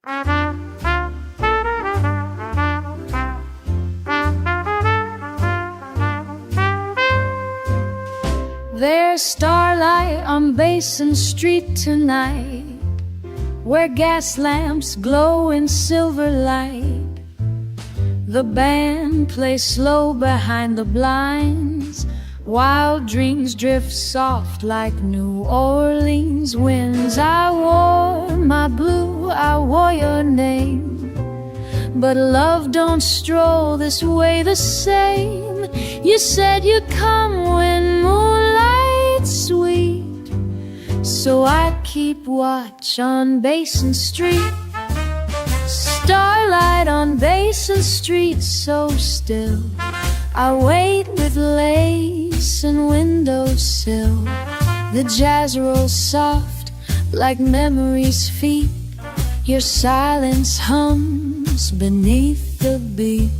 There's starlight on Basin Street tonight, where gas lamps glow in silver light. The band plays slow behind the blinds, while dreams drift soft like New Orleans winds. I wore my blue, I wore your name, but love don't stroll this way the same. You said you'd come when moonlight's sweet, so I keep watch on Basin Street. Starlight on Basin Street, so still. I wait with lace and windowsill. The jazz rolls soft like memory's feet. Your silence hums beneath the beat.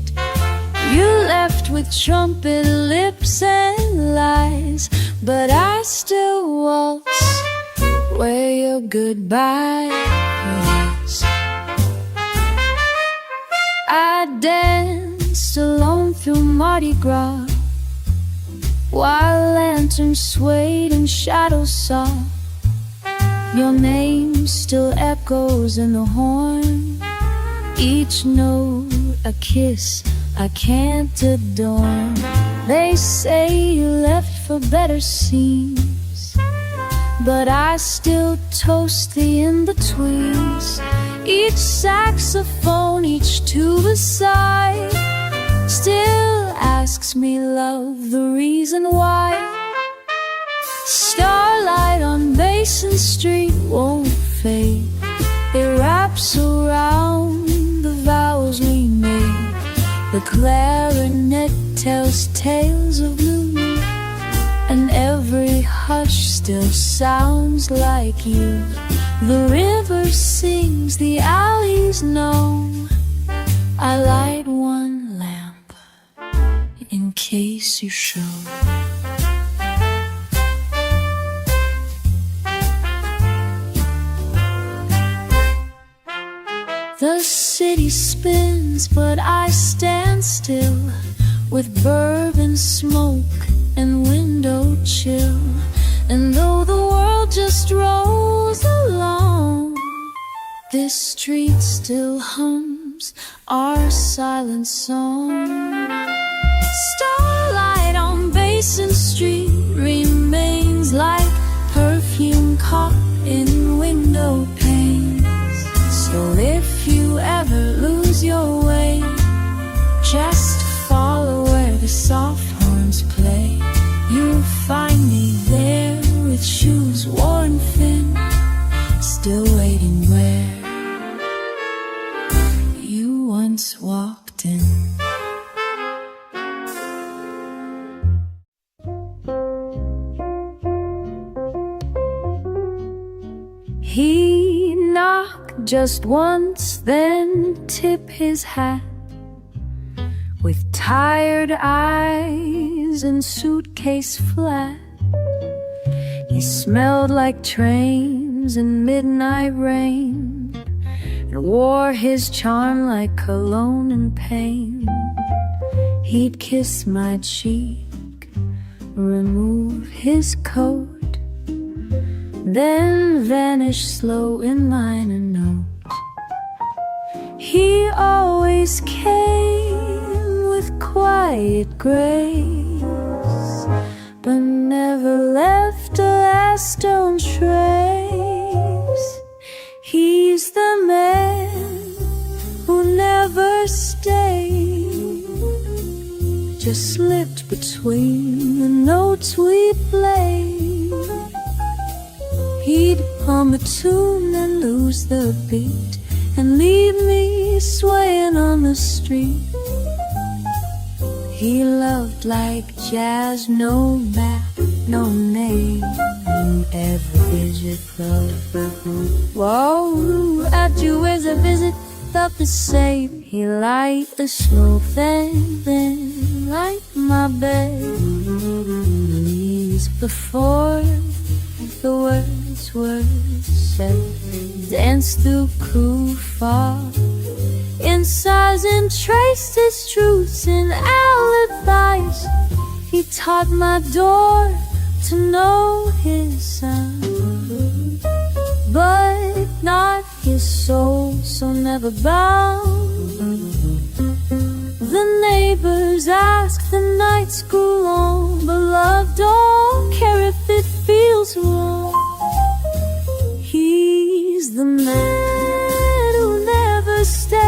You left with trumpet lips and lies, but I still waltz where your goodbye is. I danced alone through Mardi Gras, while lanterns swayed in shadows saw. Your name still echoes in the horn, each note a kiss I can't adorn. They say you left for better scenes, but I still toast the in-betweens. Each saxophone, each tuba side still asks me, love, the reason why. Starlight on Basin Street won't fade. It wraps around the vows we made. The clarinet tells tales of blue, and every hush still sounds like you. The river sings, the alleys know. I light one lamp in case you show. The city spins, but I stand still, with bourbon smoke and window chill. And though the world just rolls along, this street still hums our silent song. Starlight on Basin Street remains like perfume caught in window panes. So if you ever lose your way, just follow where the soft horns play. You'll find me there with shoes worn thin, still waiting where you once walked in. He'd knock just once, then tip his hat, with tired eyes and suitcase flat. He smelled like trains and midnight rain, and wore his charm like cologne and pain. He'd kiss my cheek, remove his coat, then vanish slow in minor note. He always came with quiet grace, but never left a last stone trace. He's the man who never stayed, just slipped between the notes we played. He'd hum a tune and lose the beat, and leave me swaying on the street. He loved like jazz, no map, no name, every visit club. Whoa, at you is a visit, felt the same. He liked the slow thing, like my bed. Knees before the words were said, danced through cool fog. In sighs and traced his truths in alibis. He taught my door to know his son, but not his soul, so never bound. The neighbors ask, the nights grew long, but love don't care if it feels wrong. He's the man who never stayed,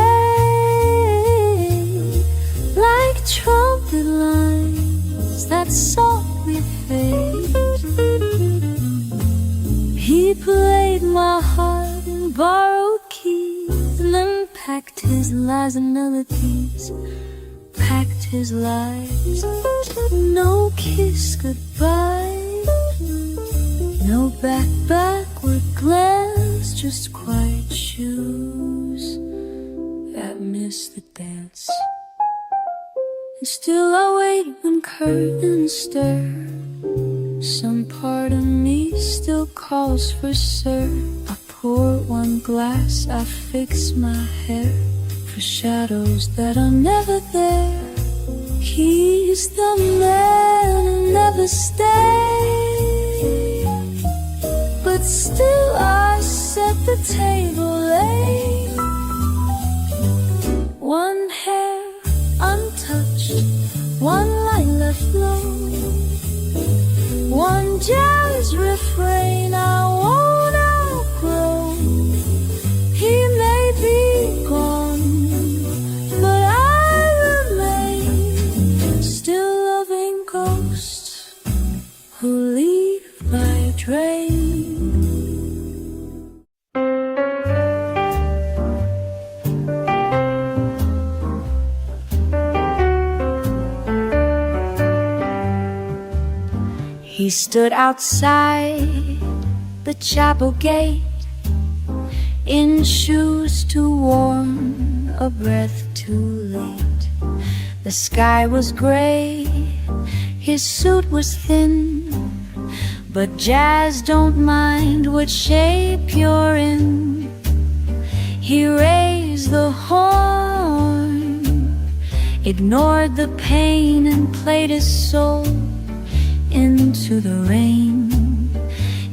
like trumpet lines that softly fade. He played my heart in borrowed keys, and then packed his lies and melodies, packed his lies. No kiss goodbye, no backward glance, just quiet shoes that miss the dance. And still I wait when curtains stir. Some part of me still calls for sir. I pour one glass, I fix my hair for shadows that are never there. He's the man who never stayed, but still I set the table late. One hair untouched, one light left low, one jazz refrain I won't outgrow. He may be gone, but I remain, still loving ghosts who leave by train. He stood outside the chapel gate, in shoes too warm, a breath too late. The sky was gray, his suit was thin, but jazz don't mind what shape you're in. He raised the horn, ignored the pain, and played his soul into the rain.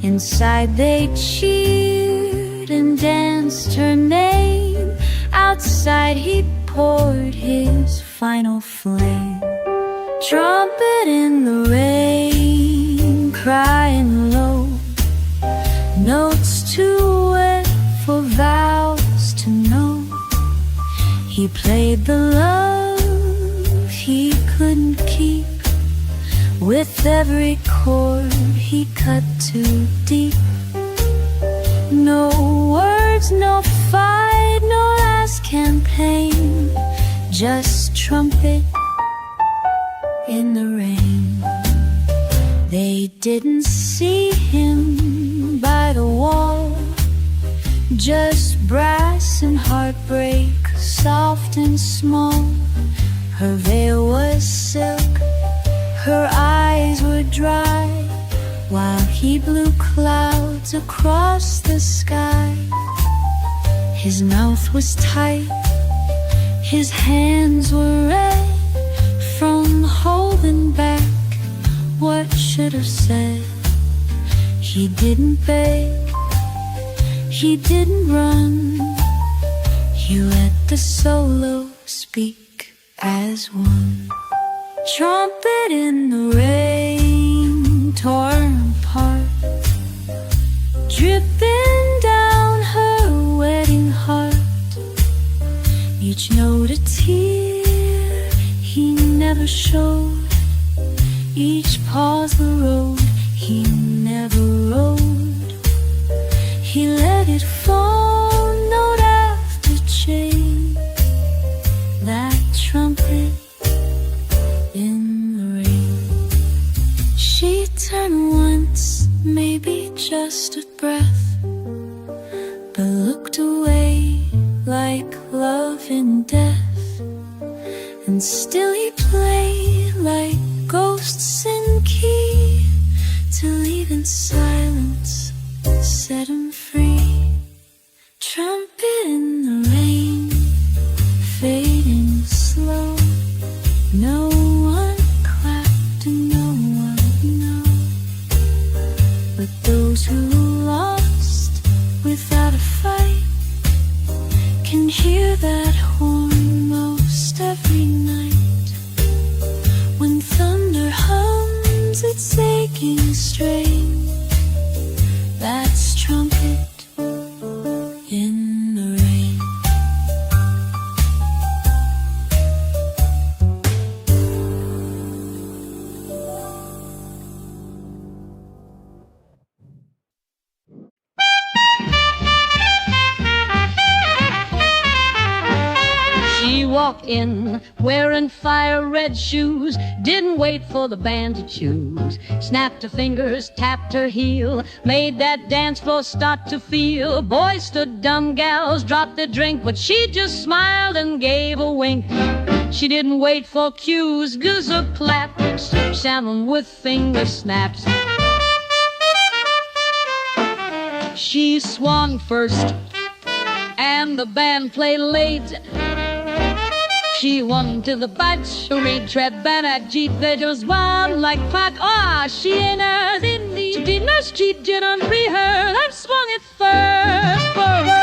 Inside they cheered and danced her name. Outside he poured his final flame. Trumpet in the rain, crying low, notes too wet for vows to know. He played the love he couldn't keep, with every chord he cut too deep. No words, no fight, no last campaign, just trumpet in the rain. They didn't see him by the wall, just brass and heartbreak, soft and small. Her veil was silk, her eyes were dry, while he blew clouds across the sky. His mouth was tight, his hands were red from holding back what should have said. He didn't beg, he didn't run, he let the solo speak as one. Trumpet in the rain, torn apart, dripping down her wedding heart. Each note a tear he never showed, each pause the road he never rode. He let it fall, note after chain, that trumpet in the rain. She turned once, maybe just a breath, but looked away like love in death. And still he played like ghosts in key, till even silence set him free. can hear that horn most every night. When thunder hums its aching strain, that's trumpet in the rain. She walked in wearing fire red shoes, didn't wait for the band to choose. Snapped her fingers, tapped her heel, made that dance floor start to feel. Boys stood dumb, gals dropped their drink, but she just smiled and gave a wink. She didn't wait for cues, goose or claps, salmon with finger snaps. She swung first, and the band played late. She won to the batch, retread back, jeep, they just wild like pack. Ah, she ain't a dinner street, didn't rehearse, I've swung it first for her.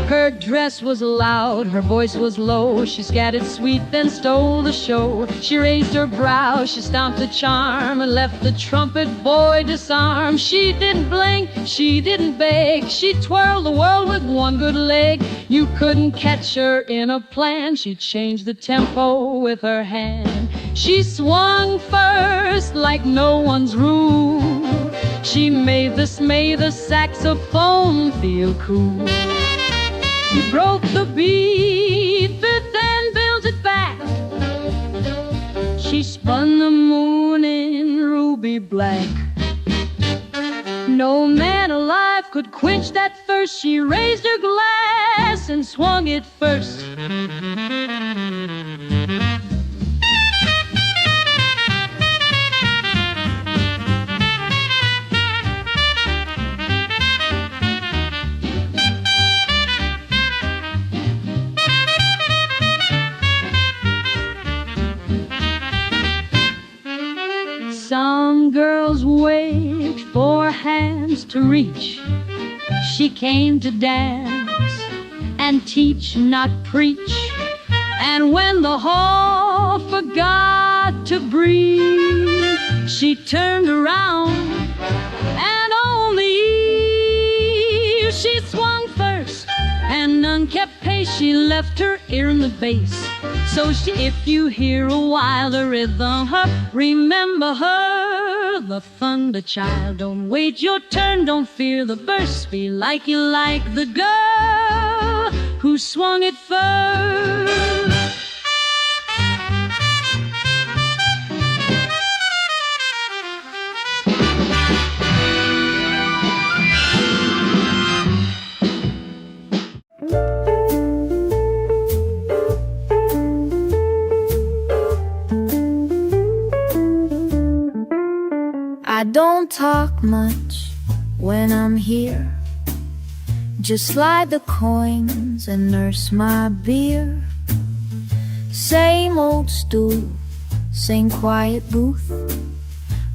Her dress was loud, her voice was low. She scattered sweet, then stole the show. She raised her brow, she stomped a charm, and left the trumpet boy disarmed. She didn't blink, she didn't beg, she twirled the world with one good leg. You couldn't catch her in a plan, she changed the tempo with her hand. She swung first like no one's rule. She made the saxophone feel cool. You broke the beat, but then built it back. She spun the moon in ruby black. No man alive could quench that thirst. She raised her glass and swung it first. Some girls wait for hands to reach. She came to dance and teach, not preach. And when the hall forgot to breathe, she turned around and only she swung first, and none kept pace. She left her ear in the bass. So if you hear a wilder rhythm, remember her, the thunder child. Don't wait your turn, don't fear the burst. Be like you like the girl who swung it first. I don't talk much when I'm here, just slide the coins and nurse my beer. Same old stool, same quiet booth,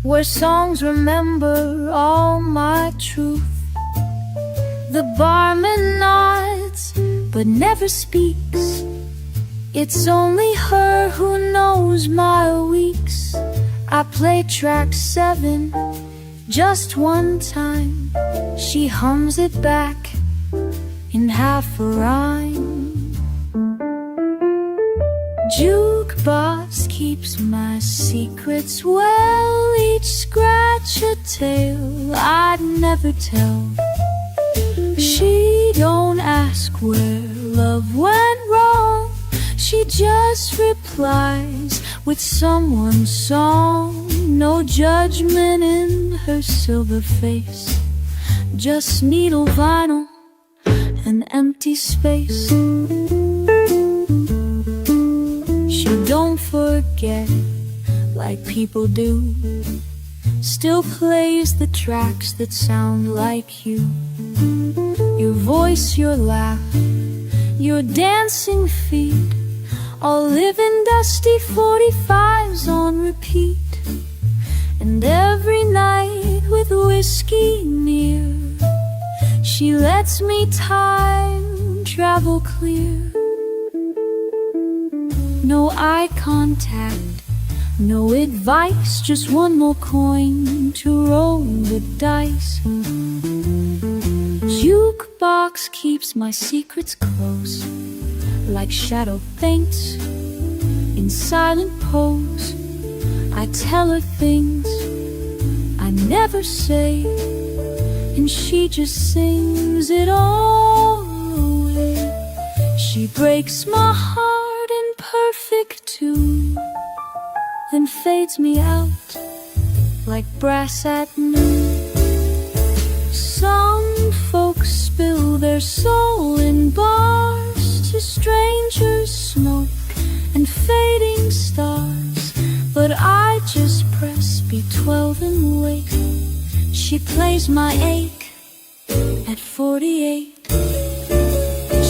where songs remember all my truth. The barman nods but never speaks. It's only her who knows my weeks. I play track 7 just one time. She hums it back in half a rhyme. Jukebox keeps my secrets well. Each scratch a tale I'd never tell. She don't ask where love went wrong. She just replies with someone's song. No judgment in her silver face, just needle vinyl and empty space. She don't forget like people do, still plays the tracks that sound like you. Your voice, your laugh, your dancing feet all live in dusty 45s on repeat. And every night with whiskey near, She lets me time travel clear. No eye contact, no advice, just one more coin to roll the dice. Jukebox keeps my secrets close, like shadow faints in silent pose. I tell her things I never say, and she just sings it all away. She breaks my heart in perfect tune, then fades me out like brass at noon. Some folks spill their soul in bars to strangers, smoke and fading stars, but I just press B12 and wait. She plays my ache at 48.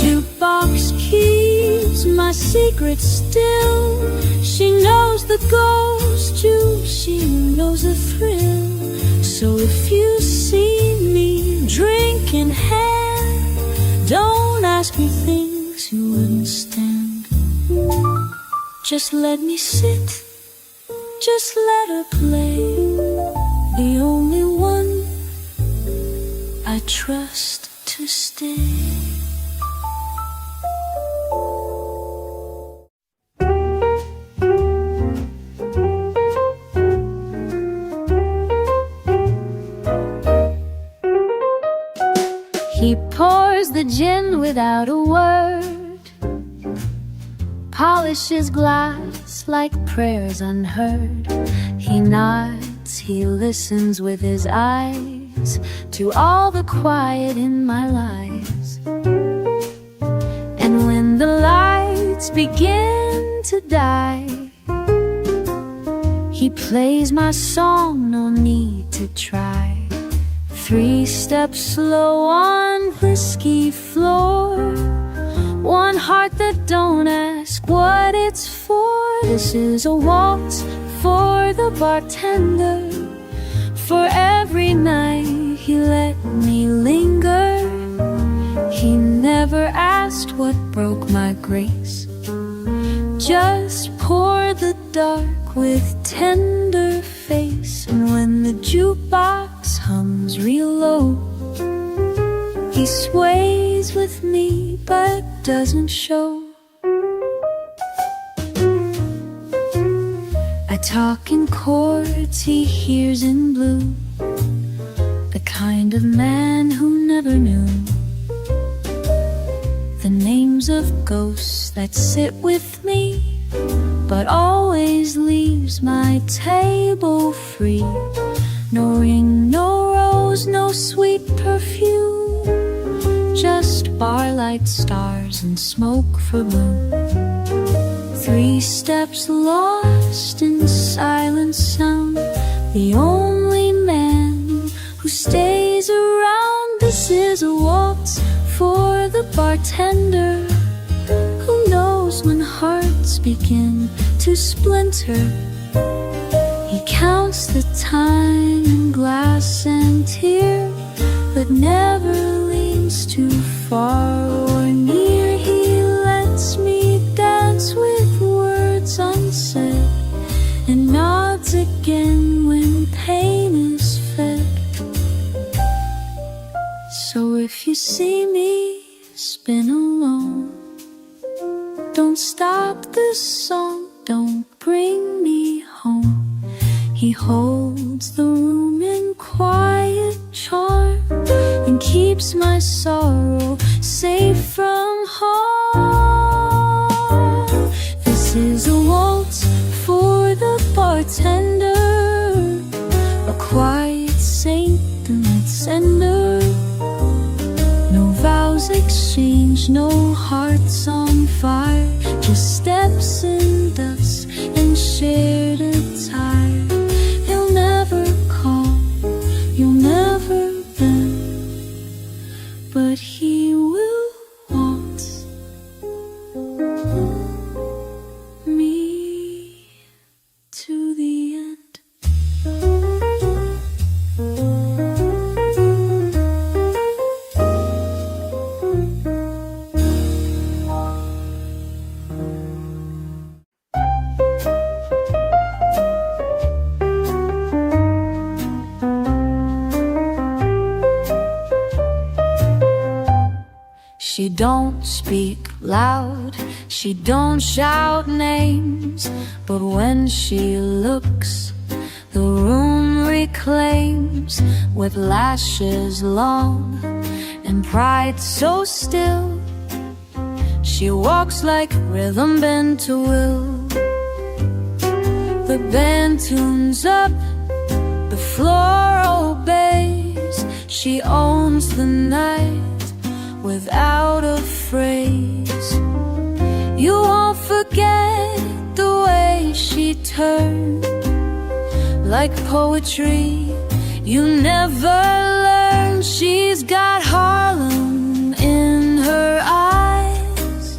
Jukebox keeps my secret still. She knows the ghost juice, she knows the thrill. So if you see me drinking hand, don't ask me things you wouldn't stand. Just let me sit, just let her play, the only one I trust to stay. He pours the gin without a word, polishes glass like prayers unheard. He nods, he listens with his eyes to all the quiet in my lies. And when the lights begin to die, he plays my song, no need to try. 3 steps slow on whiskey floor, one heart that don't ask what it's for. This is a waltz for the bartender, for every night he let me linger. He never asked what broke my grace, just pour the dark with tender face. And when the jukebox hums real low, he sways with me but doesn't show. I talk in chords he hears in blue, the kind of man who never knew the names of ghosts that sit with me, but always leaves my table free. No ring, no rose, no sweet perfume, just barlight, stars, and smoke for blue. 3 steps lost in silent sound, the only man who stays around. This is a waltz for the bartender, who knows when hearts begin to splinter. He counts the time in glass and tear, but never leans too far or near. He lets me dance with words unsaid, and nods again when pain is fed. So if you see me spin alone, don't stop this song, don't bring me home. He holds the room in quiet charm and keeps my sorrow safe from harm. This is a waltz for the bartender, a quiet saint and sender. No vows exchanged, no hearts on fire, just steps in dust and shared attire. He'll never call, you'll never bend, but he will waltz me to the end. She don't speak loud, she don't shout names, but when she looks, the room reclaims. With lashes long and pride so still, she walks like rhythm bent to will. The band tunes up, the floor obeys. She owns the night without a phrase. You won't forget the way she turned. Like poetry, you never learn. She's got Harlem in her eyes,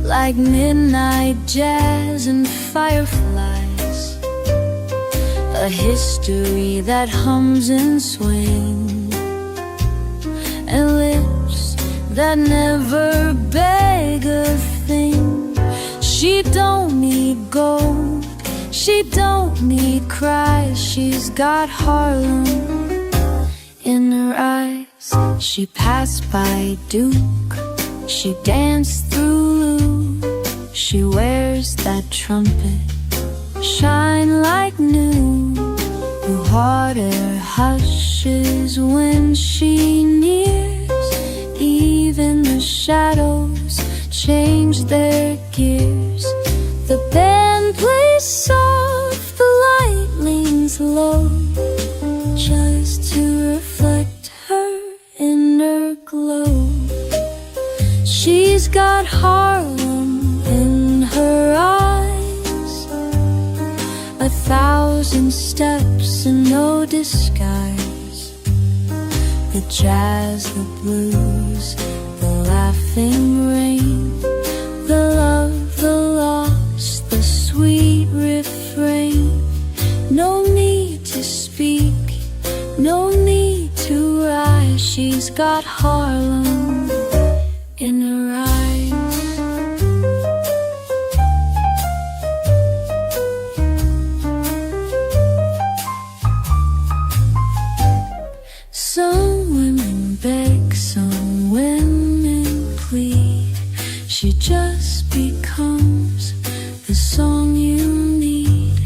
like midnight jazz and fireflies. A history that hums and swings, and lips that never beg a thing. She don't need gold, she don't need cries. She's got Harlem in her eyes. She passed by Duke, she danced through Lou. She wears that trumpet, shine like new. The water hushes when she nears. Even the shadows change their gears. The band plays soft, the light leans low, just to reflect her inner glow. She's got Harlem in her eyes, 1,000 steps and no disguise. The jazz, the blues, the laughing rain, the love, the lost, the sweet refrain. No need to speak, no need to rise. She's got Harlem in her eyes. Some women beg, some women plead. She just becomes the song you need.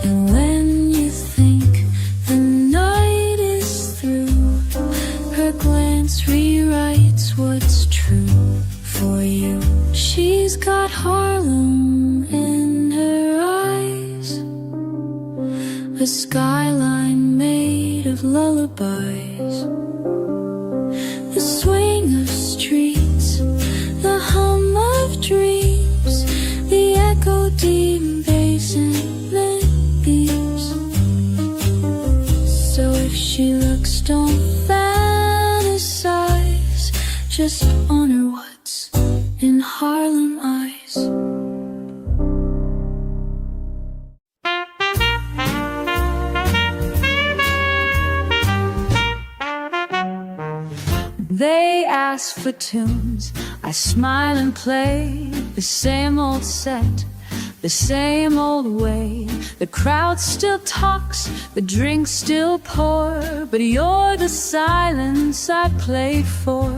And when you think the night is through, her glance rewrites what's true for you. She's got Harlem in her eyes, a skyline made of lullabies. The swing of streets, the hum of dreams, the echo deep in Basin that beats. So if she looks, don't fantasize, just honor what's in Harlem Eyes. They ask for tunes, I smile and play the same old set, the same old way. The crowd still talks, the drinks still pour, but you're the silence I play for.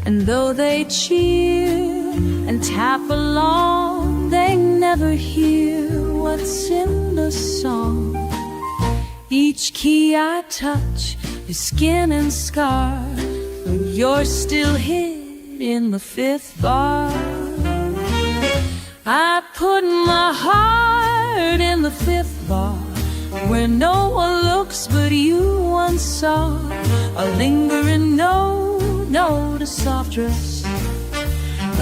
And though they cheer and tap along, they never hear what's in the song. Each key I touch is skin and scar, but you're still hid in the 5th bar. I put my heart in the 5th bar, where no one looks but you once saw. A lingering note, a soft dress,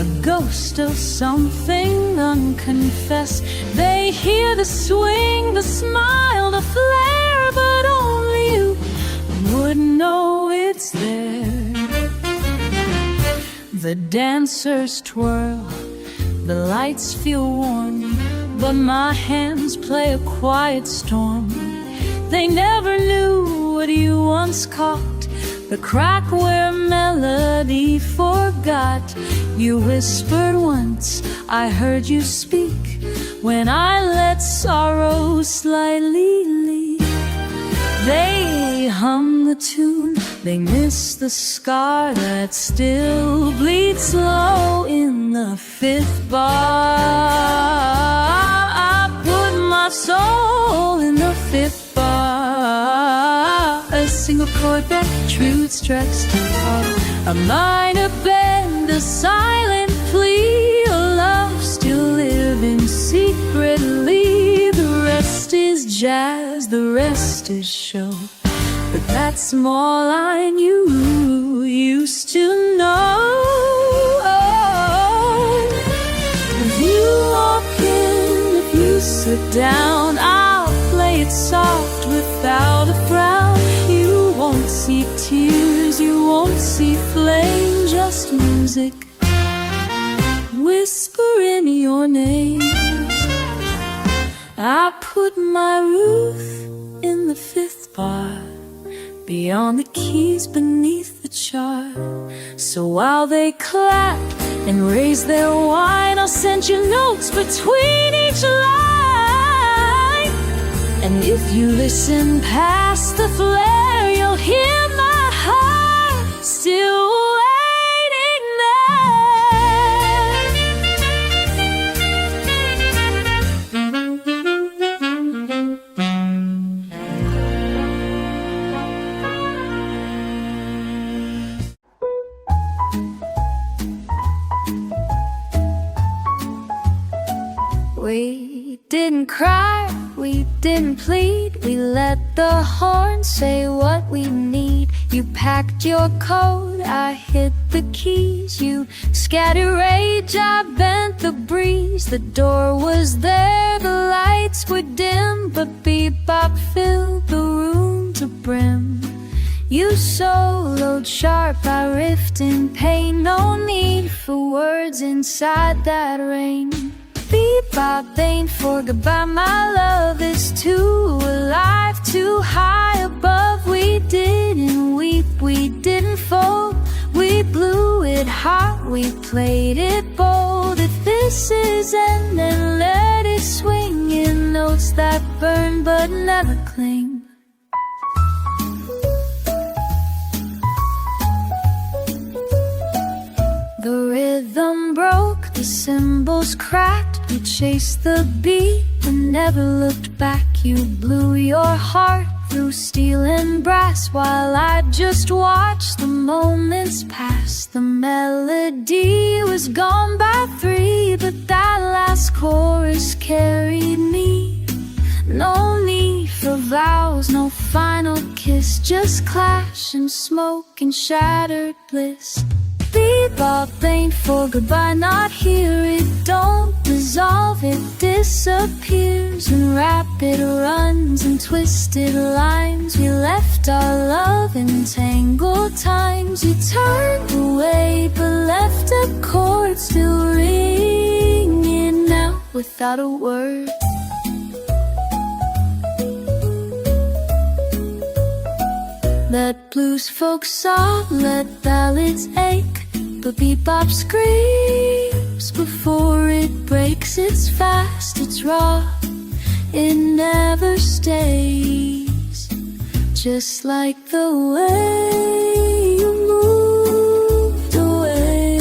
a ghost of something unconfessed. They hear the swing, the smile, the flare, but only you would know it's there. The dancers twirl, the lights feel warm, but my hands play a quiet storm. They never knew what you once caught, the crack where melody forgot. You whispered once, I heard you speak, when I let sorrow slightly leak. They hum the tune, They miss the scar that still bleeds slow in the fifth bar. I put my soul in the fifth bar. A single chord that truth strikes too hard. A minor bend, a silent plea, a love still living secretly. The rest is jazz, the rest is show. But that small line you used to know. If you walk in, if you sit down, I'll play it soft without a frown. You won't see tears, you won't see flame, just music whispering your name. I put my Ruth in the fifth bar, beyond the keys, beneath the chart. So while they clap and raise their wine, I'll send you notes between each line. And if you listen past the flare, you'll hear my heart still waiting We didn't cry, we didn't plead. We let the horn say what we need. You packed your coat, I hit the keys. You scattered rage, I bent the breeze. The door was there, the lights were dim, but bebop filled the room to brim. You soloed sharp, I riffed in pain. No need for words inside that rain. Bebop ain't for goodbye, my love is too alive, too high above. We didn't weep, we didn't fold. We blew it hot, we played it bold. If this is end, then let it swing in notes that burn but never cling. The rhythm broke, the cymbals cracked. You chased the beat but never looked back. You blew your heart through steel and brass, while I just watched the moments pass. The melody was gone by three, but that last chorus carried me. No need for vows, no final kiss, just clash and smoke and shattered bliss. Bebop ain't for goodbye, not here. It don't dissolve, it disappears. And rapid runs and twisted lines, we left our love in tangled times. You turned away but left a chord still ringing out without a word. Let blues folks sob, let ballads ache, but bebop screams before it breaks. It's fast, it's raw, it never stays. Just like the way you moved away.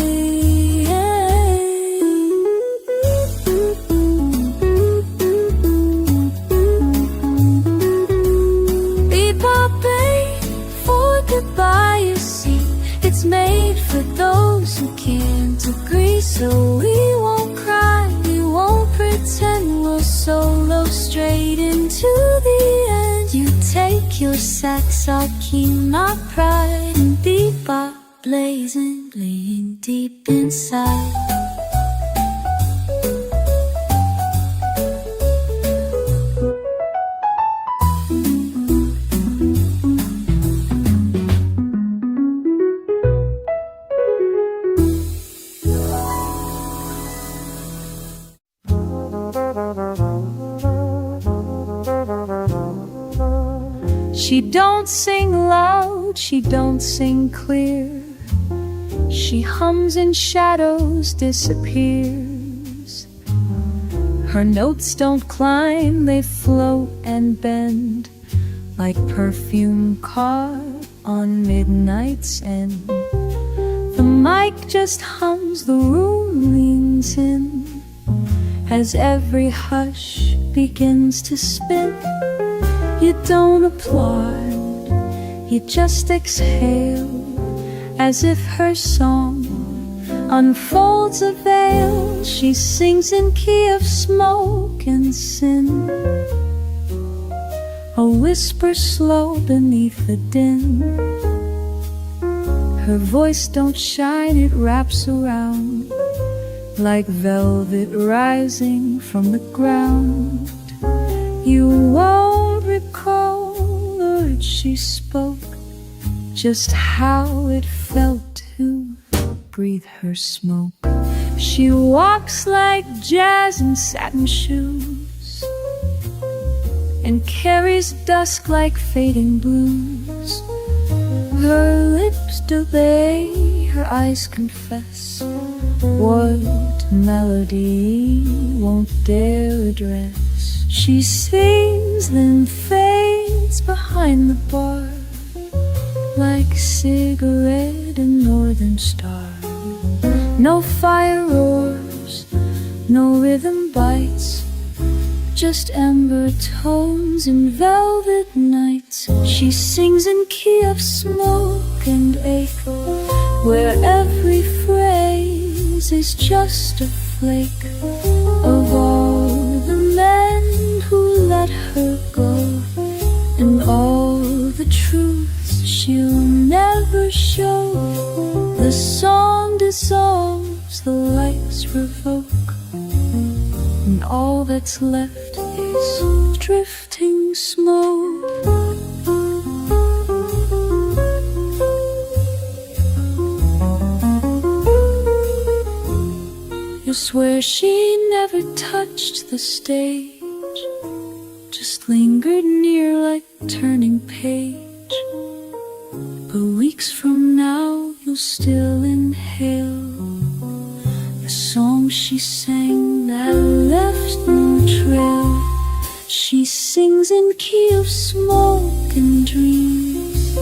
Bebop ain't for goodbye, you see. It's made for those who can't agree. So we won't cry, we won't pretend. We'll solo straight into the end. You take your sax, I'll keep my pride. And bebop blazing, bleeding deep inside. She don't sing loud, she don't sing clear. She hums in shadows, disappears. Her notes don't climb, they float and bend like perfume caught on midnight's end. The mic just hums, the room leans in, as every hush begins to spin. You don't applaud, you just exhale, as if her song unfolds a veil. She sings in key of smoke and sin, a whisper slow beneath the din. Her voice don't shine, it wraps around like velvet rising from the ground. You won't recall the words she spoke, just how it felt to breathe her smoke. She walks like jazz in satin shoes, and carries dusk like fading blues. Her lips delay, her eyes confess what melody won't dare address. She sings, then fades behind the bar, like cigarette in northern star. No fire roars, no rhythm bites, just amber tones in velvet nights. She sings in key of smoke and ache, where every phrase is just a flake of all the men who let her go, and all the truths she'll never show. The song dissolves, the lights revoke, and all that's left is drifting smoke. You swear she never touched the stage, just lingered near like turning page. But weeks from now you'll still inhale the song she sang that left no trail. She sings in key of smoke and dreams,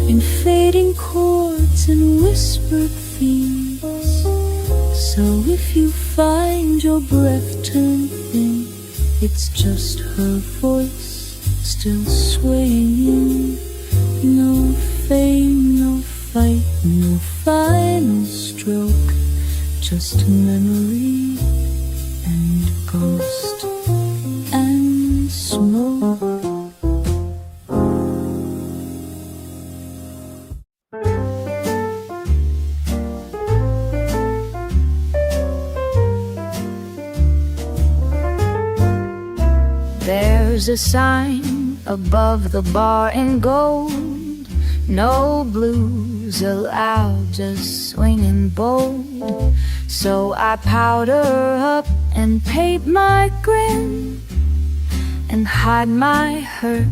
in fading chords and whispered themes. So if you find your breath turn thin, it's just her voice still swaying. No fame, no fight, no final stroke, just memory and ghost and smoke. There's a sign above the bar in gold, no blues allowed, just swinging bold. So I powder up and paint my grin, and hide my hurt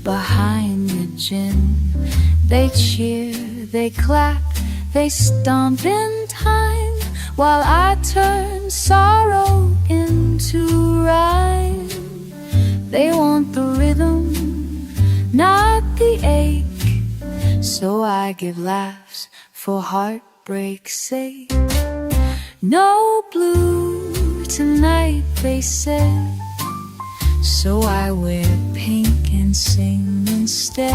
behind the gin. They cheer, they clap, they stomp in time, while I turn sorrow into rhyme. They want the rhythm, not the ache, so I give laughs for heartbreak's sake. No blue tonight, they said, so I wear pink and sing instead.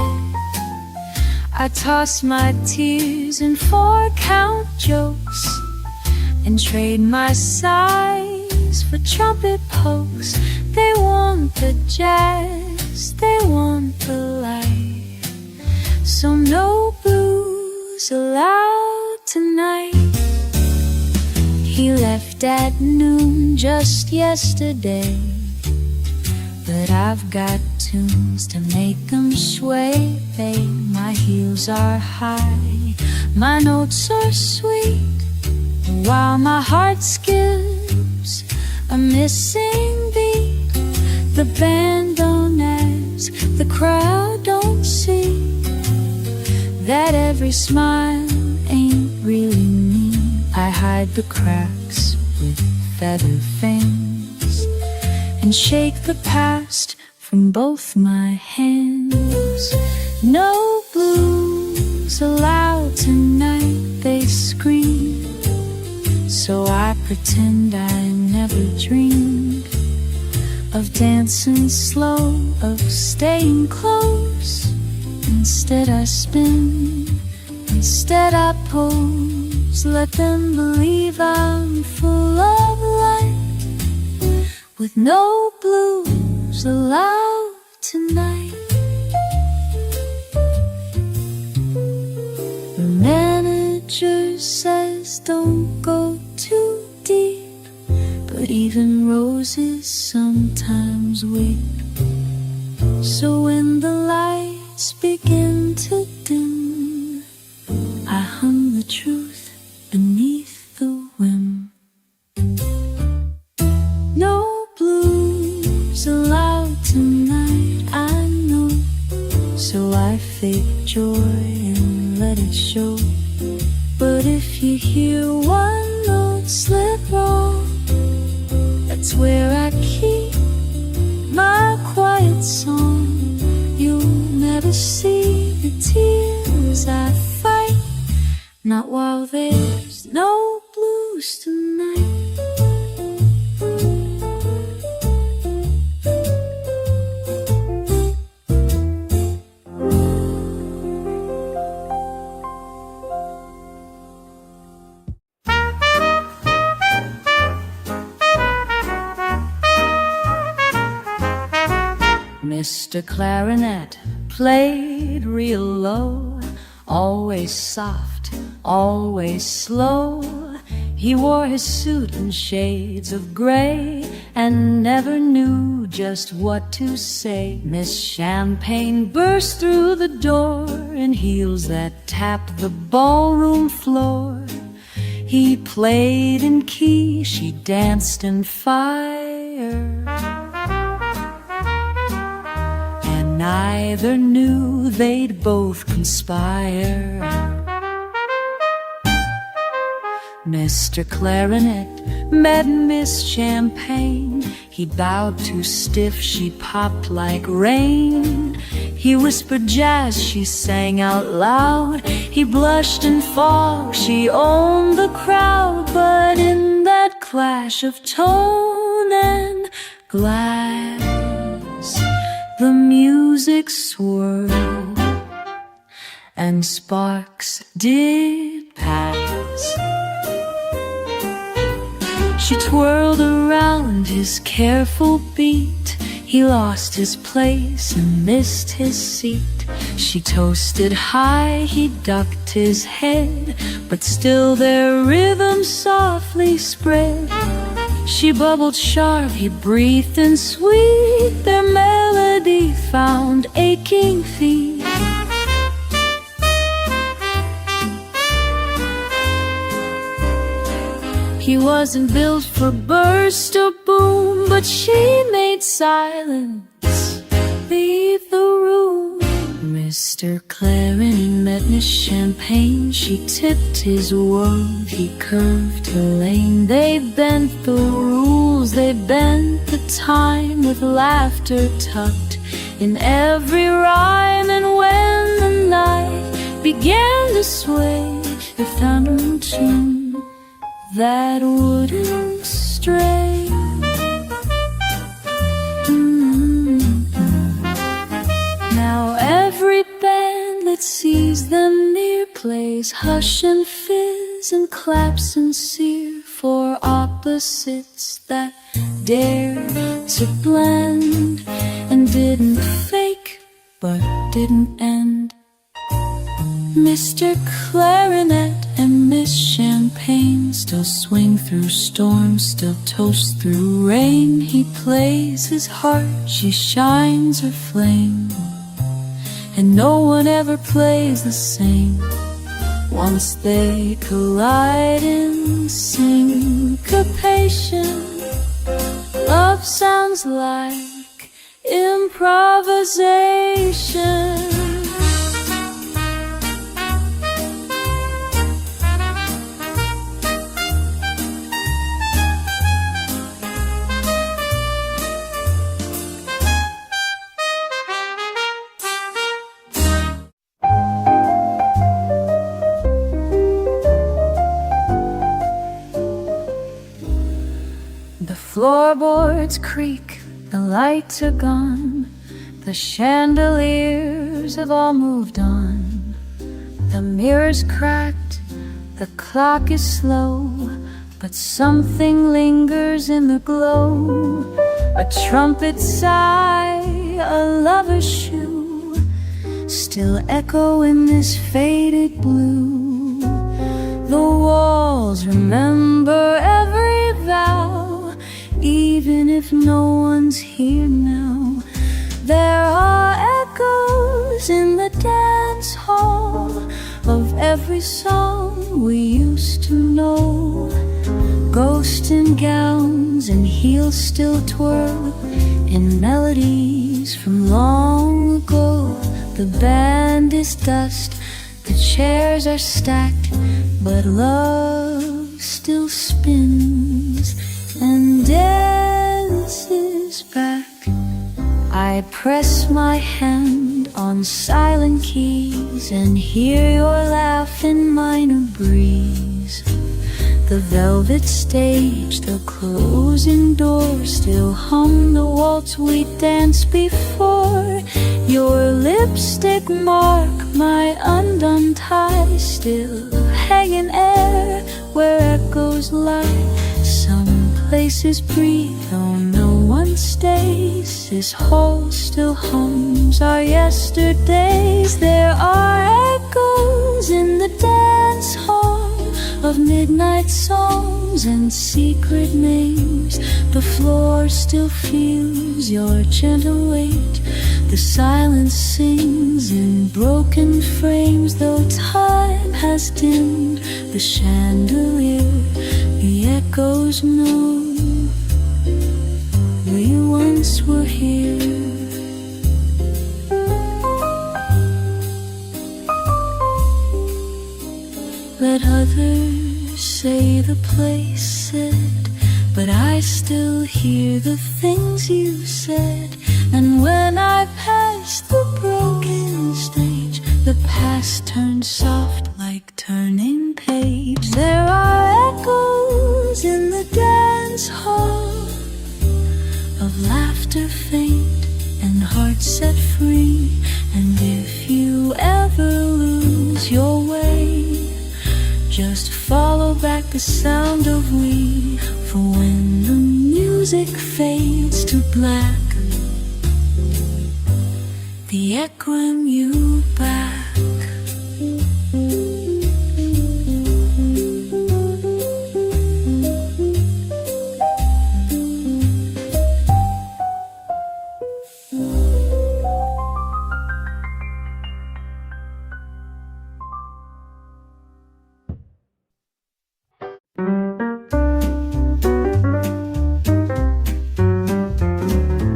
I toss my tears in 4-count jokes, and trade my sighs for trumpet pokes. They want the jazz, they want the light, so no blues allowed tonight. He left at noon just yesterday, but I've got tunes to make them sway. My heels are high, my notes are sweet, while my heart skips a missing beat. The band don't ask, the crowd don't see, that every smile ain't really me. I hide the cracks with feather fangs, and shake the past from both my hands. no blues allowed tonight, they scream. So I pretend I never dreamed of dancing slow, of staying close. Instead I spin, instead I pose. Let them believe I'm full of light, with no blues allowed tonight. The manager says don't go too deep, but even roses sometimes weep. So when the lights begin to dim, I hum the truth beneath the whim. No blues allowed tonight, I know. So I fake joy and let it show. But if you hear one note slip wrong, that's where I keep my quiet song. You'll never see the tears I fight, not while there's no blues tonight. Mr. Clarinet played real low, always soft, always slow. He wore his suit in shades of gray and never knew just what to say. Miss Champagne burst through the door in heels that tapped the ballroom floor. He played in key, she danced in fire. Neither knew they'd both conspire. Mr. Clarinet met Miss Champagne. He bowed too stiff, she popped like rain. He whispered jazz, she sang out loud. He blushed and fogged, she owned the crowd. But in that clash of tone and glass, the music swirled and sparks did pass. She twirled around his careful beat. He lost his place and missed his seat. She toasted high, he ducked his head, but still their rhythm softly spread. She bubbled sharp, he breathed in sweet. Their melody found aching feet. He wasn't built for burst or boom, but she made silence leave the room. Mr. Clarinet met Miss Champagne. She tipped his world, he curved her lane. They bent the rules, they bent the time, with laughter tucked in every rhyme. And when the night began to sway, they found a tune that wouldn't stray. Now every band that sees them near plays hush and fizz and claps sincere for opposites that dare to blend and didn't fake but didn't end. Mr. Clarinet and Miss Champagne still swing through storms, still toast through rain. He plays his heart, she shines her flame, and no one ever plays the same. Once they collide in syncopation, love sounds like improvisation. floorboards creak, the lights are gone, the chandeliers have all moved on. The mirror's cracked, the clock is slow, but something lingers in the glow. A trumpet sigh, a lover's shoe, still echo in this faded blue. The walls remember every vow, even if no one's here now. There are echoes in the dance hall of every song we used to know. Ghosts in gowns and heels still twirl in melodies from long ago. The band is dust, the chairs are stacked, but love still spins and dances back. I press my hand on silent keys and hear your laugh in minor breeze. The velvet stage, the closing door still hum the waltz we danced before. Your lipstick mark my undone tie, still hang in air where echoes lie. Some places breathe, though no one stays. This hall still hums our yesterdays. There are echoes in the dance hall of midnight songs and secret names. The floor still feels your gentle weight. The silence sings in broken frames, though time has dimmed the chandelier. The echoes know we once were here. Let others say the place said, but I still hear the things you said. And when I pass the broken stage, the past turns soft like turning page. There are echoes in the dance hall of laughter faint and hearts set free. And if you ever lose your way, just follow back the sound of we. For when the music fades to black, the echoing you back.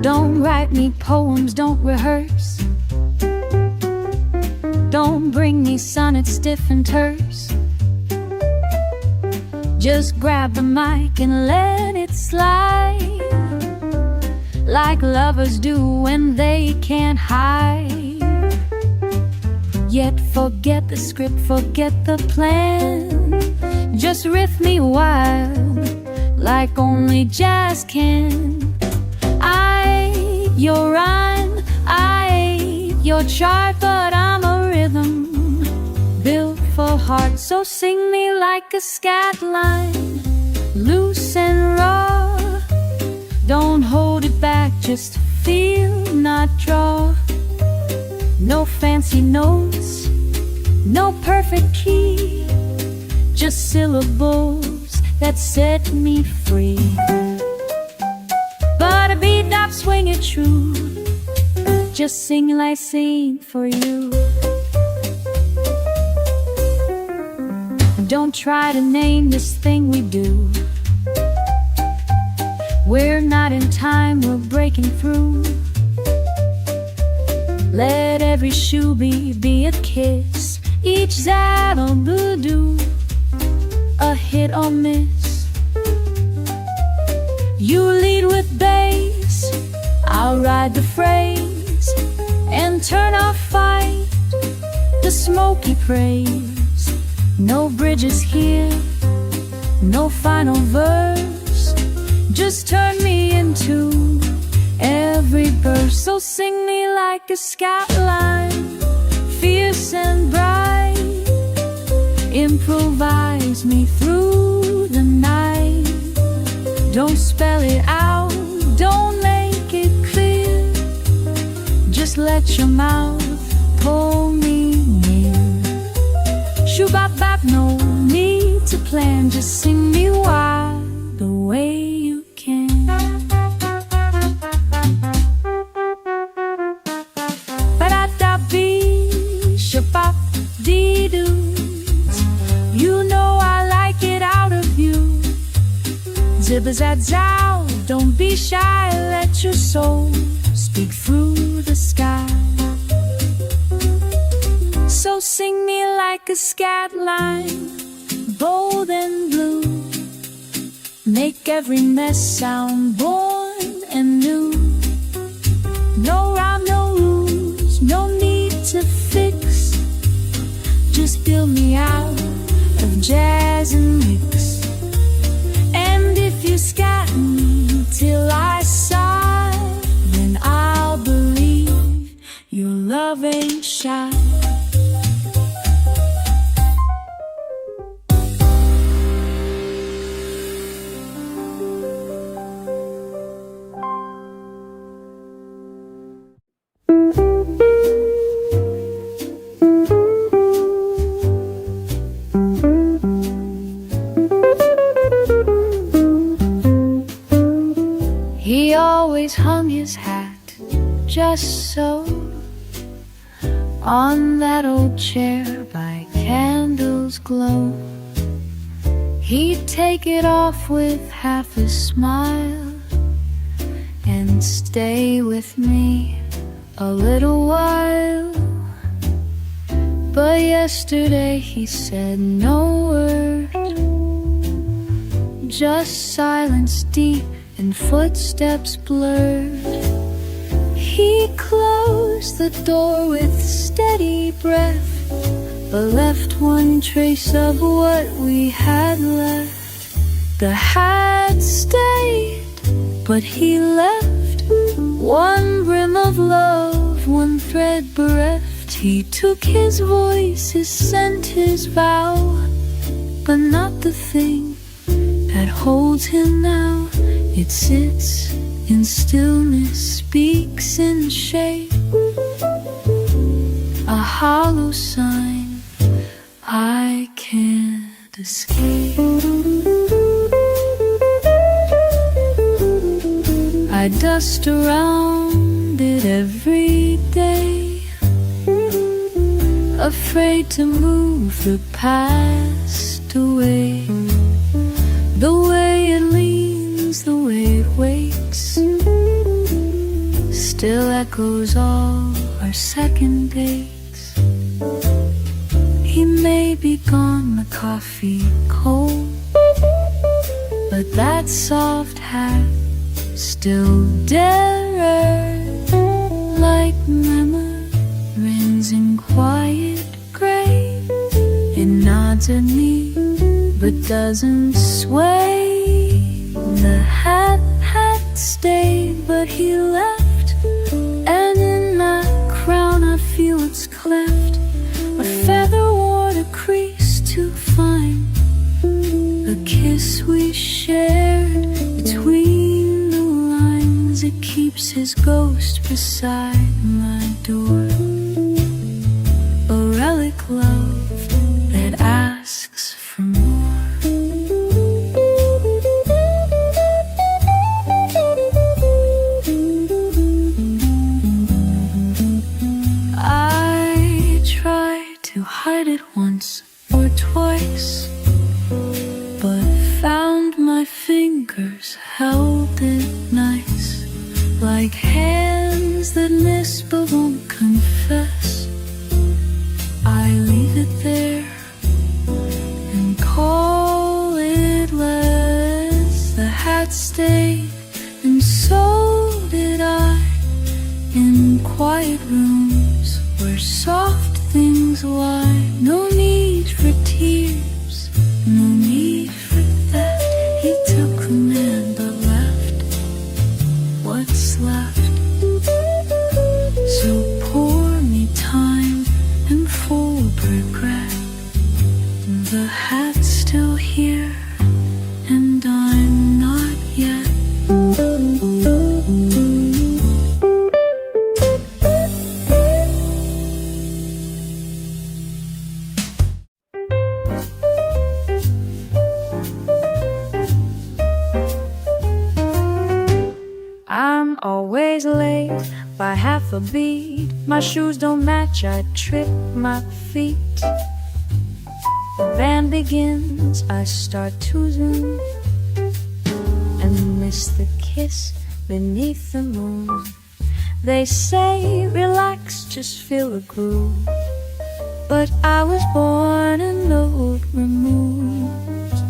Don't write me poems, don't rehearse. Don't bring me sonnets stiff and terse. Just grab the mic and let it slide, like lovers do when they can't hide. Yet forget the script, forget the plan. Just riff me wild, like only jazz can. Your rhyme, your chart, but I'm a rhythm built for heart. So sing me like a scat line, loose and raw. Don't hold it back, just feel, not draw. No fancy notes, no perfect key, just syllables that set me free. But a beat up, swing it true, just sing like sing for you. Don't try to name this thing we do. We're not in time, we're breaking through. Let every shoe be a kiss, each zaddle-boo-doo a hit or miss. You lead with bass, I'll ride the phrase and turn our fight the smoky praise. No bridges here, no final verse, just turn me into every bird. So sing me like a scat line, fierce and bright. Improvise me through the night. Don't spell it out, don't make it clear. Just let your mouth pull me near. Shoo-bop-bop, no need to plan. Just sing me wild the way you can. Ba-da-da-bee, shabop-dee-doo. You know I like it out of you. Zibba-zad-zow, don't be shy. Let your soul speak through the sky. So sing me like a scat line, bold and blue. Make every mess sound born and new. No rhyme, no rules, no need to fix. Just build me out of jazz and mix. And if you scat me till I sigh, then I'll believe your love ain't shy. He always hung his hat just so on that old chair by candles glow. He'd take it off with half a smile and stay with me a little while. But yesterday he said no word, just silence deep and footsteps blurred. He closed the door with steady breath, but left one trace of what we had left. The hat stayed, but he left one brim of love, one thread bereft. He took his voice, his scent, his vow, but not the thing that holds him now. It sits in stillness, speaks in shape, a hollow sign I can't escape. I dust around it every day, afraid to move the past away. The way it leans, the way it wakes, still echoes all our second dates. He may be gone, the coffee cold, but that soft hat still dearer, like memories in quiet gray. It nods at me, but doesn't sway. The hat stayed, but he left, and in my crown I feel it's cleft. A feather wore a crease too fine, a kiss we shared between the lines. It keeps his ghost beside my door, a relic love that asks for more. Hide it once or twice, but found my fingers held it nice, like hands that miss but won't confess. I leave it there and call it less. The hat stayed, and so did I, in quiet rooms where soft things lie. No need for tears, no need for that. He took command but left always late by half a beat. My shoes don't match, I trip my feet. The band begins, I start to zoom and miss the kiss beneath the moon. They say, relax, just feel the groove. But I was born a note removed.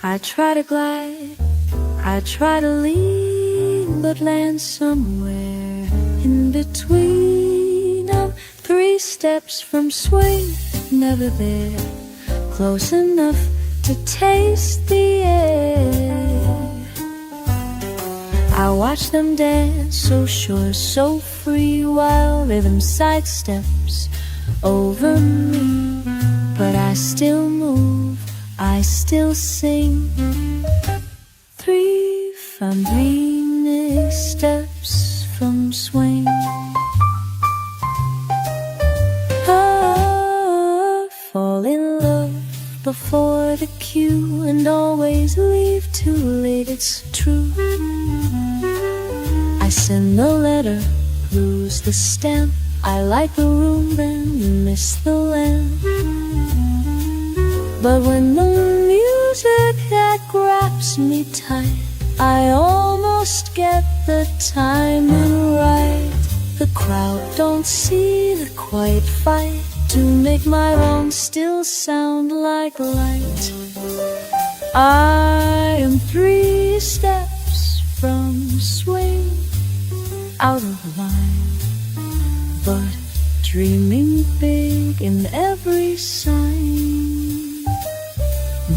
I try to glide, I try to lean, but land somewhere in between. I'm 3 steps from swing, never there, close enough to taste the air. I watch them dance, so sure, so free, while rhythm sidesteps over me. But I still move, I still sing. 3 fine steps from swing. Oh, fall in love before the cue, and always leave too late, it's true. I send the letter, lose the stamp. I light the room, then miss the lamp. But when the music that grabs me tight, I almost get the timing right. The crowd don't see the quiet fight to make my own still sound like light. I am 3 steps from swing, out of line, but dreaming big in every sign.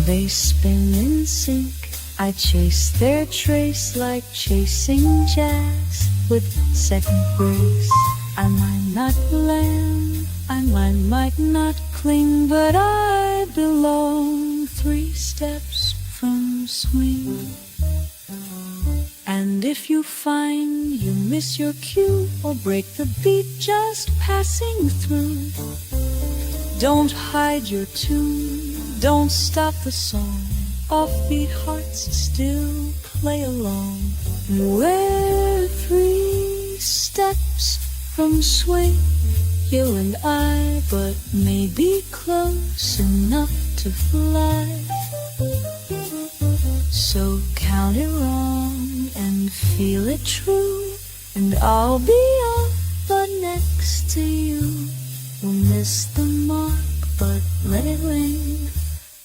They spin in sync, I chase their trace like chasing jazz with second grace. I might not land, I might not cling, but I belong 3 steps from swing. And if you find you miss your cue or break the beat just passing through, don't hide your tune, don't stop the song. Offbeat hearts still play along. And we're 3 steps from swing, you and I, but maybe close enough to fly. So count it wrong and feel it true, and I'll be up but next to you. We'll miss the mark, but let it ring.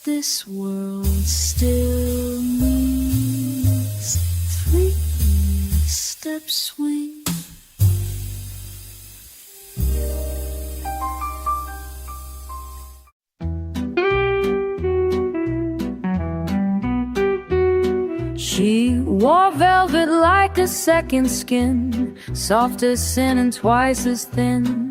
This world still means 3 step swing. She wore velvet like a second skin, soft as sin and twice as thin.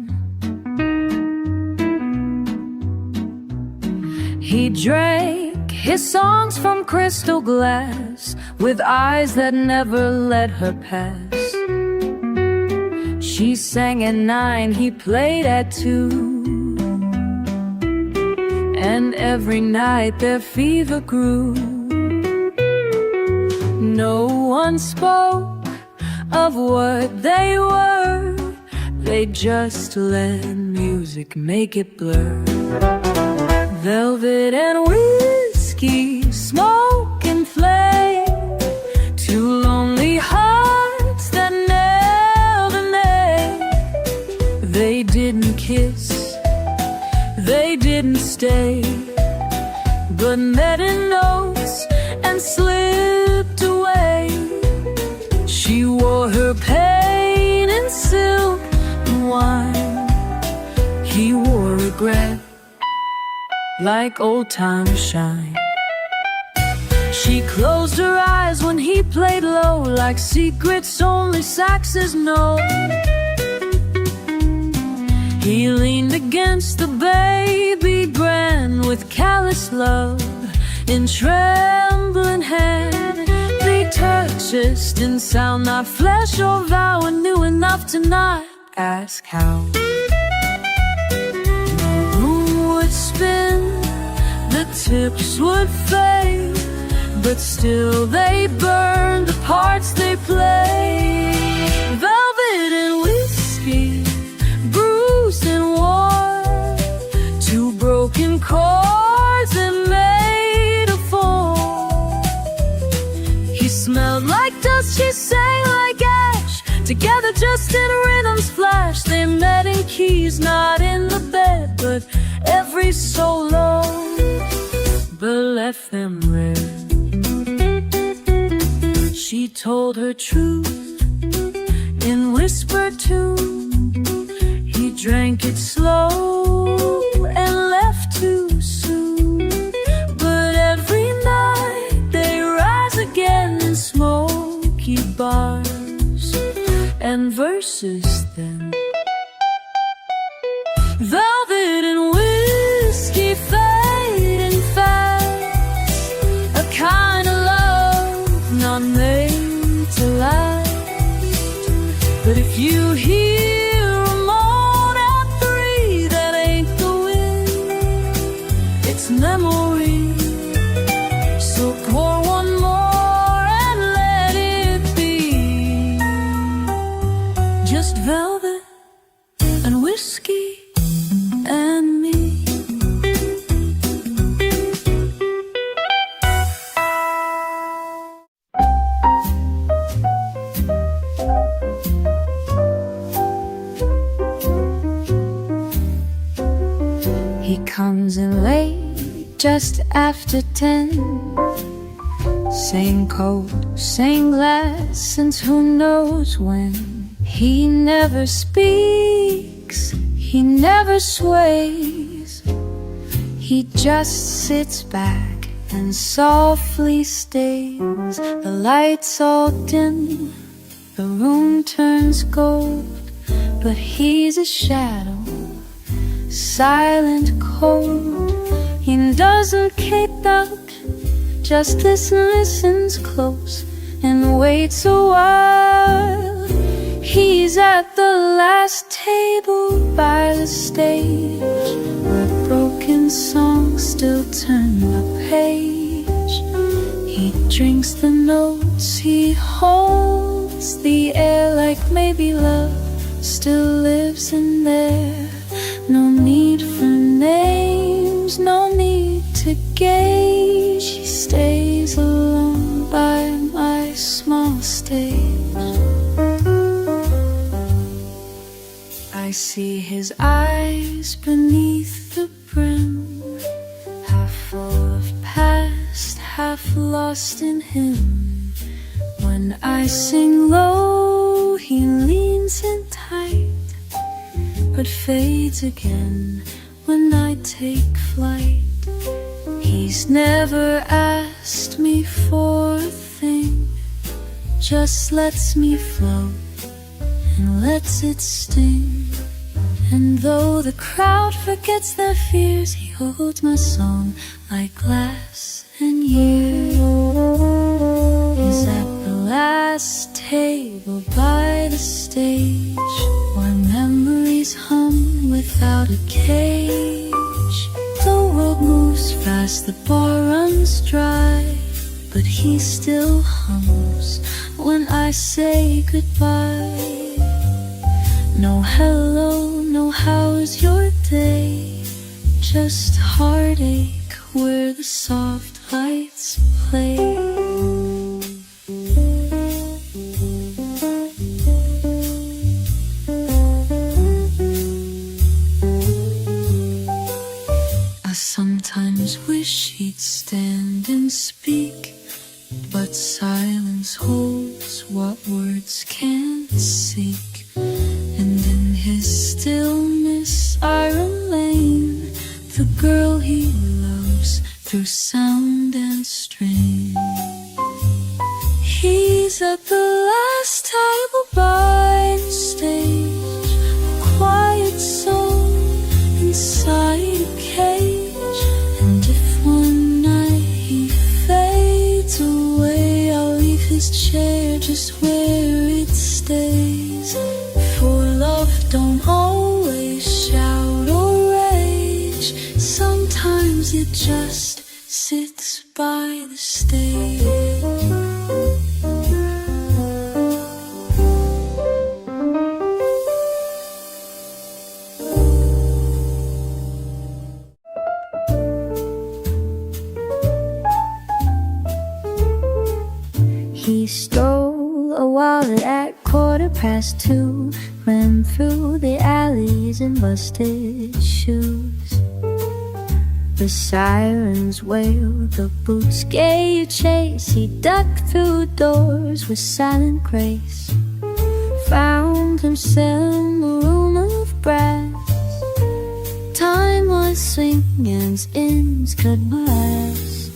He drank his songs from crystal glass, with eyes that never let her pass. She sang at 9, he played at 2, and every night their fever grew. No one spoke of what they were, they just let music make it blur. Velvet and whiskey, smoke and flame, 2 lonely hearts that never met. They didn't kiss, they didn't stay, but met in notes and slipped away. She wore her pain in silk and wine, he wore regret like old time shine. She closed her eyes when he played low, like secrets only saxes know. He leaned against the baby grand with callous love in trembling hand. They touched in sound, not flesh or vow, and knew enough to not ask how. The room would spin, the tips would fade, but still they burned the parts they played. in chords and made a form. He smelled like dust, she sang like ash. Together just in rhythm's flash. They met in keys, not in the bed, but every so long, but left them rare. She told her truth in whisper tune. He drank it slow and left too soon. But every night they rise again in smoky bars and verses then. Velvet and whiskey fading fast, a kind of love not made to last. But if you hear a moan at 3, that ain't the wind, it's memory. So pour one more and let it be just velvet and whiskey and me. He comes in late, just after 10. Same coat, same glass, since who knows when. He never speaks, he never sways. He just sits back and softly stays. The lights all dim, the room turns gold, but he's a shadow, silent, cold. He doesn't kick out, just listens close and waits a while. He's at the last table by the stage, where broken songs still turn the page. He drinks the notes, he holds the air like maybe love still lives in there. No need for names, no need to gauge. He stays alone by my small stage. I see his eyes beneath the brim, half full of past, half lost in him. When I sing low, he leans in tight, but fades again when I take flight. He's never asked me for a thing, just lets me float and lets it sting. And though the crowd forgets their fears, he holds my song like glass and years. He's at the last table by the stage, where memories hum without a cage. The world moves fast, the bar runs dry, but he still hums when I say goodbye. No hello, no how's your day, just heartache where the soft lights play. I sometimes wish he'd stand and speak, but silence holds what words can't seek. And in his stillness I remain the girl he loves through sound and strain. He's at the last table by the stage, a quiet soul inside a cage. And if one night he fades away, I'll leave his chair just where it stays. For love don't always shout or rage, sometimes it just sits by the stage. He stole a wallet at 2:15, ran through the alleys in busted shoes. The sirens wailed, the boots gave chase. He ducked through doors with silent grace, found himself in a room of brass. Time was swinging's ends goodbyes.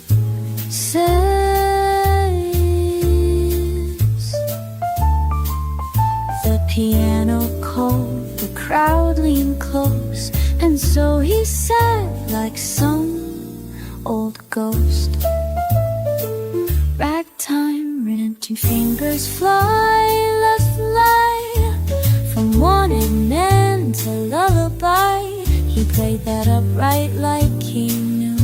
The piano cold, the crowd leaned close, and so he sat like some old ghost. Ragtime, empty fingers fly, left lie, from morning end to lullaby. He played that upright like he knew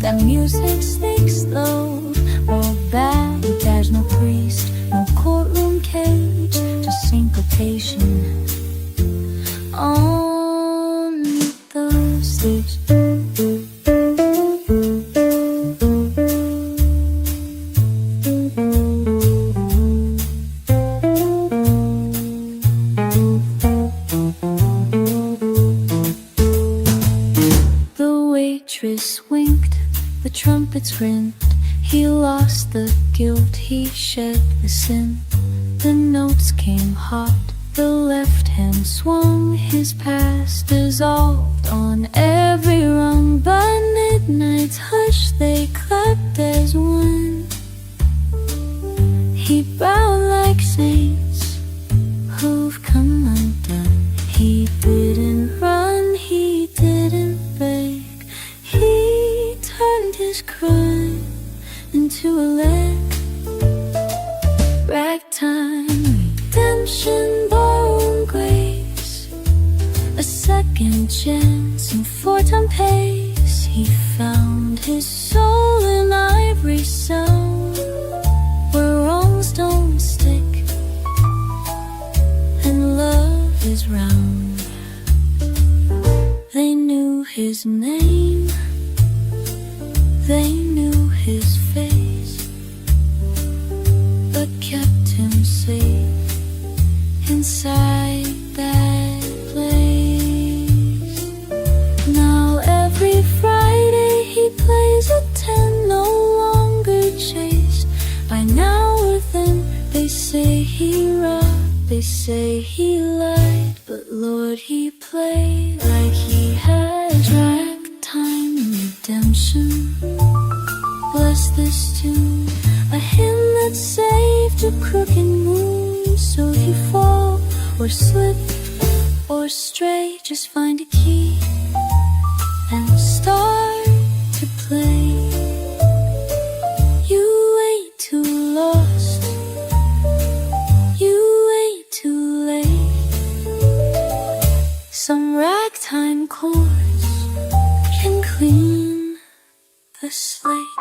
that music sneaks slow, roll back. There's no priest, no courtroom cage, just syncopation on the stage. The waitress winked, the trumpets rent. He lost the guilt, he shed the sin. The notes came hot, the left hand swung. His past dissolved on every rung. By midnight's hush they clapped as one. He bowed like saints who've come undone. He didn't run, he didn't beg. He turned his crime into a leg. Ragtime, redemption, borrowed grace, a second chance and four-time pace. He found his soul in ivory sound, where wrongs don't stick and love is round. They knew his name, they knew his face, but kept him safe inside that place. Now every Friday he plays at 10, no longer chased by now or then. They say he robbed, they say he lied, but Lord, he played like he had ragtime redemption. Bless this tune, a hymn that saved a crooked moon. So if you fall or slip or stray, just find a key and start to play. You ain't too lost, you ain't too late. Some ragtime chords can clean the slate.